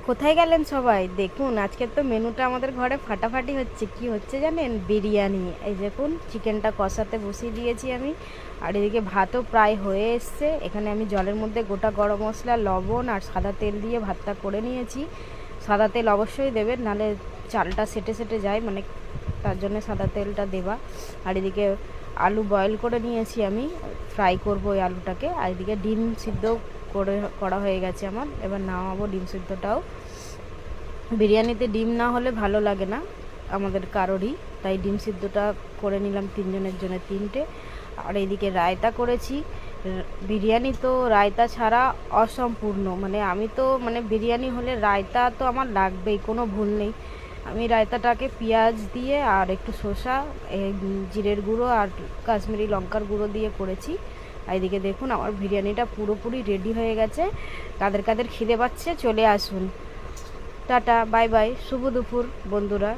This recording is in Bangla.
কোথায় গেলেন সবাই? দেখুন আজকের তো মেনুটা আমাদের ঘরে ফাটাফাটি হচ্ছে। কি হচ্ছে জানেন? বিরিয়ানি। এই দেখুন চিকেনটা কষাতে বসিয়ে দিয়েছি আমি, আর এদিকে ভাতও প্রায় হয়ে এসছে। এখানে আমি জলের মধ্যে গোটা গরম মশলা, লবণ আর সাদা তেল দিয়ে ভাতটা করে নিয়েছি। সাদা তেল অবশ্যই দেবেন, নাহলে চালটা সেটে সেটে যায়, মানে তার জন্য সাদা তেলটা দেওয়া। আর এদিকে আলু বয়েল করে নিয়েছি আমি, ফ্রাই করব ওই আলুটাকে। আর এদিকে ডিম সিদ্ধ করা হয়ে গেছে আমার, এবার নামাবো ডিম সিদ্ধটাও। বিরিয়ানিতে ডিম না হলে ভালো লাগে না আমাদের কারোরই, তাই ডিম সিদ্ধটা করে নিলাম তিনজনের জন্য তিনটে। আর এইদিকে রায়তা করেছি। বিরিয়ানি তো রায়তা ছাড়া অসম্পূর্ণ, মানে আমি তো মানে বিরিয়ানি হলে রায়তা তো আমার লাগবেই, কোনো ভুল নেই। আমি রায়তাটাকে পেঁয়াজ দিয়ে আর একটু শসা, জিরের গুঁড়ো আর কাশ্মীরি লঙ্কার গুঁড়ো দিয়ে করেছি। আর এদিকে দেখুন আমার বিরিয়ানিটা পুরোপুরি রেডি হয়ে গেছে। কাদের কাদের খিদে পাচ্ছে চলে আসুন। টাটা, বাই বাই, শুভ দুপুর বন্ধুরা।